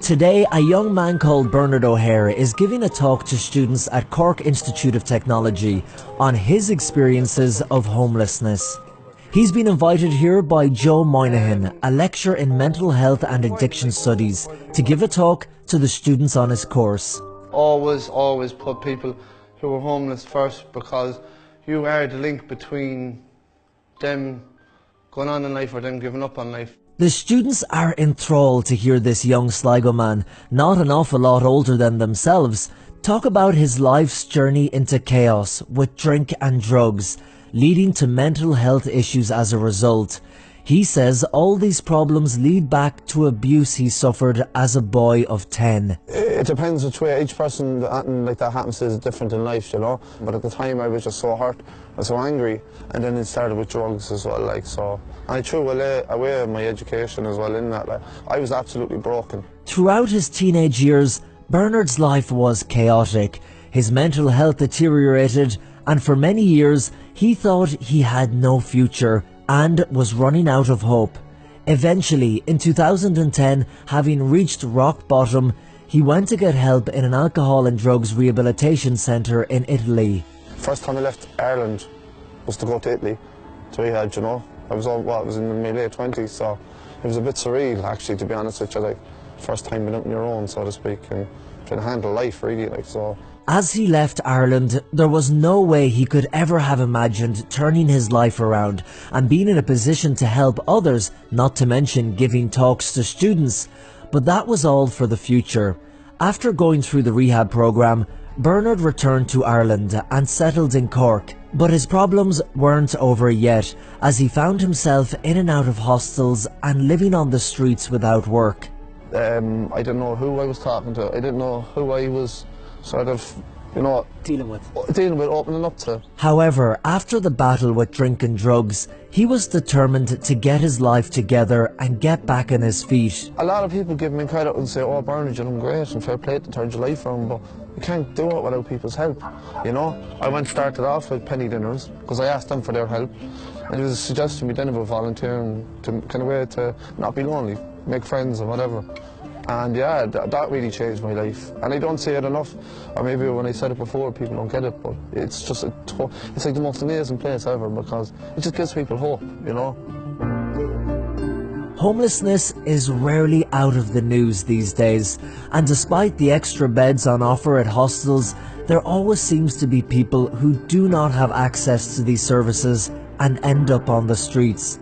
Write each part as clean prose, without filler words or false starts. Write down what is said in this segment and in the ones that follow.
Today, a young man called Bernard O'Hare is giving a talk to students at Cork Institute of Technology on his experiences of homelessness. He's been invited here by Joe Moynihan, a lecturer in mental health and addiction studies, to give a talk to the students on his course. Always put people who are homeless first, because you are the link between them going on in life or them giving up on life. The students are enthralled to hear this young Sligo man, not an awful lot older than themselves, talk about his life's journey into chaos with drink and drugs, leading to mental health issues as a result. He says all these problems lead back to abuse he suffered as a boy of 10. It depends which way each person like that happens to is different in life, you know. But at the time I was just so hurt, I was so angry, and then it started with drugs as well, like so. And I threw away my education as well in that. Like, I was absolutely broken. Throughout his teenage years, Bernard's life was chaotic. His mental health deteriorated, and for many years he thought he had no future and was running out of hope. Eventually, in 2010, having reached rock bottom, he went to get help in an alcohol and drugs rehabilitation centre in Italy. First time I left Ireland was to go to Italy, to rehab, you know. I was in my late 20s, so it was a bit surreal, actually, to be honest with you, like, first time being out on your own, so to speak, and trying to handle life, really, like, so. As he left Ireland, there was no way he could ever have imagined turning his life around and being in a position to help others, not to mention giving talks to students. But that was all for the future. After going through the rehab programme, Bernard returned to Ireland and settled in Cork. But his problems weren't over yet, as he found himself in and out of hostels and living on the streets without work. I didn't know who I was talking to. I didn't know who I was sort of, you know, dealing with, opening up to. However, after the battle with drink and drugs, he was determined to get his life together and get back on his feet. A lot of people give me credit and say, oh, Bernard, you're doing great and fair play to turn your life around, but you can't do it without people's help, you know. I started off with penny dinners because I asked them for their help, and it was a suggestion to me then about volunteering to kind of way to not be lonely, make friends and whatever. And yeah, that really changed my life. And I don't say it enough, or maybe when I said it before people don't get it, but it's just it's like the most amazing place ever, because it just gives people hope, you know. Homelessness is rarely out of the news these days, and despite the extra beds on offer at hostels, there always seems to be people who do not have access to these services and end up on the streets.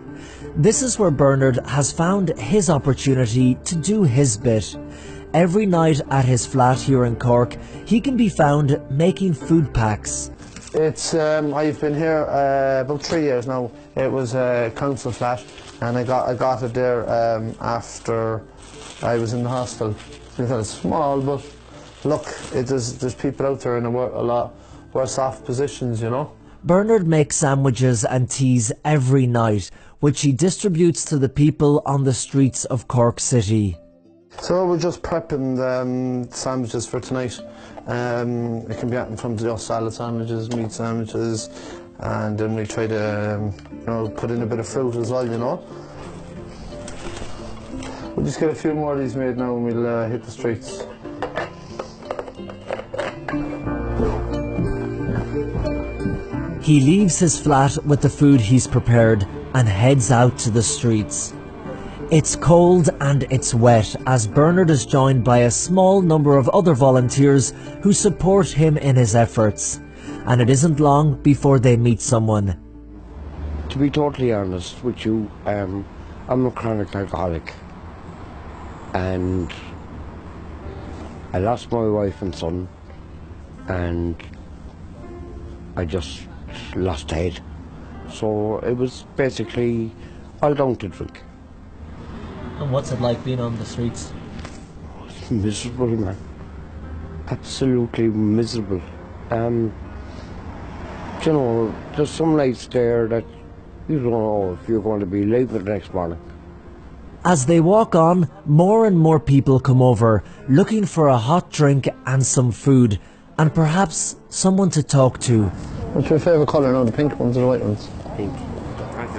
This is where Bernard has found his opportunity to do his bit. Every night at his flat here in Cork, he can be found making food packs. I've been here about 3 years now. It was a council flat, and I got it there after I was in the hostel. It's small, but look, there's people out there in a lot worse off positions, you know. Bernard makes sandwiches and teas every night, which he distributes to the people on the streets of Cork City. So we're just prepping the sandwiches for tonight. It can be anything from just salad sandwiches, meat sandwiches, and then we try to you know, put in a bit of fruit as well, you know. We'll just get a few more of these made now and we'll hit the streets. He leaves his flat with the food he's prepared and heads out to the streets. It's cold and it's wet as Bernard is joined by a small number of other volunteers who support him in his efforts. And it isn't long before they meet someone. To be totally honest with you, I'm a chronic alcoholic. And I lost my wife and son, and I just lost head. So it was basically all down to drink. And what's it like being on the streets? It's miserable, man. Absolutely miserable. You know, there's some nights there that you don't know if you're going to be alive the next morning. As they walk on, more and more people come over, looking for a hot drink and some food, and perhaps someone to talk to. What's your favourite colour now, the pink ones or the white ones? Pink.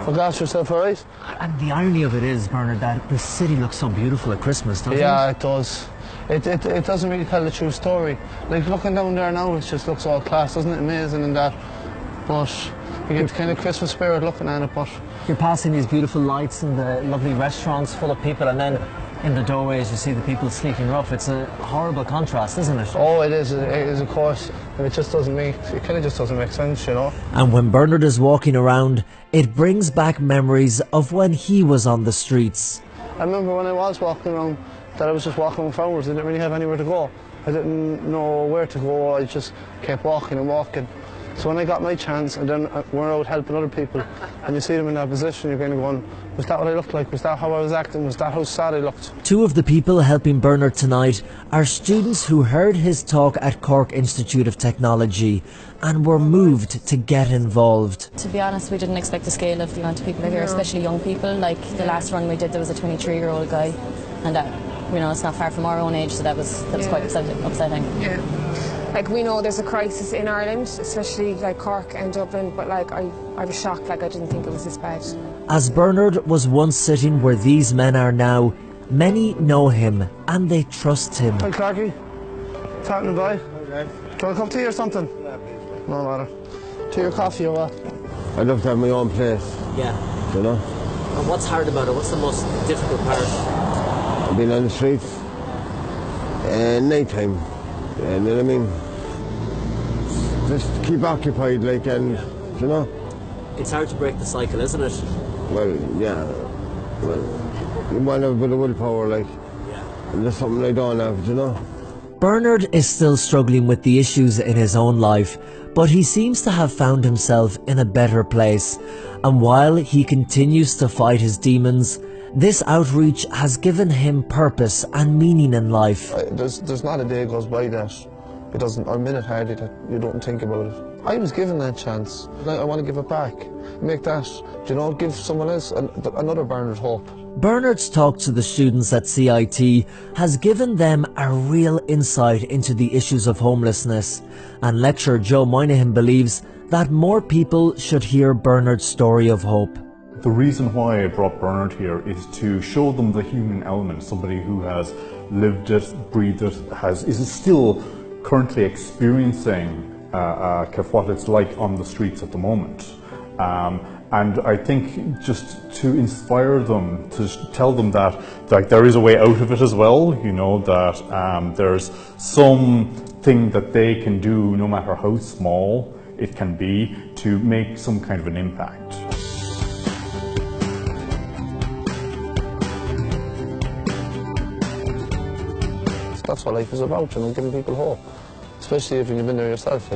Look after yourself, alright? And the irony of it is, Bernard, that the city looks so beautiful at Christmas, doesn't it? Yeah, it does. it doesn't really tell the true story. Like looking down there now, it just looks all class, doesn't it? Amazing and that. But you get the kind of Christmas spirit looking at it. But You're passing these beautiful lights and the lovely restaurants full of people, and then in the doorways you see the people sneaking rough. It's a horrible contrast, isn't it? oh, it is of course, and it kind of just doesn't make sense, you know. And when Bernard is walking around, it brings back memories of when he was on the streets. I remember when I was walking around, that I was just walking for hours. I didn't really have anywhere to go. I didn't know where to go. I just kept walking and walking. So when I got my chance, and then we're out helping other people, and you see them in that position, you're kind of going, was that what I looked like? Was that how I was acting? Was that how sad I looked? Two of the people helping Bernard tonight are students who heard his talk at Cork Institute of Technology and were moved to get involved. To be honest, we didn't expect the scale of the amount of people here, especially young people. Like the last run we did, there was a 23-year-old guy, and it's not far from our own age, so that was quite upsetting. Yeah. Like, we know there's a crisis in Ireland, especially like Cork and Dublin, but like I was shocked. Like, I didn't think it was this bad. As Bernard was once sitting where these men are now, many know him and they trust him. Hi Clarky, talking to boy. Do you want a cup of tea or something? No matter. Tea or coffee or what? I'd love to have my own place, Yeah. you know. And what's hard about it? What's the most difficult part? I've been on the streets night time, you know what I mean? Just keep occupied, like, and, you know. It's hard to break the cycle, isn't it? Well, yeah. Well, you want to have a bit of willpower, like. And there's something I don't have, you know. Bernard is still struggling with the issues in his own life, but he seems to have found himself in a better place. And while he continues to fight his demons, this outreach has given him purpose and meaning in life. There's not a day goes by that it doesn't, or minute hardly that you don't think about it. I was given that chance. I want to give it back. Make that, give someone else another Bernard hope. Bernard's talk to the students at CIT has given them a real insight into the issues of homelessness, and lecturer Joe Moynihan believes that more people should hear Bernard's story of hope. The reason why I brought Bernard here is to show them the human element, somebody who has lived it, breathed it, is still currently experiencing what it's like on the streets at the moment. And I think just to inspire them, to tell them that there is a way out of it as well, that there's something that they can do, no matter how small it can be, to make some kind of an impact. That's what life is about, giving people hope, especially if you've been there yourself,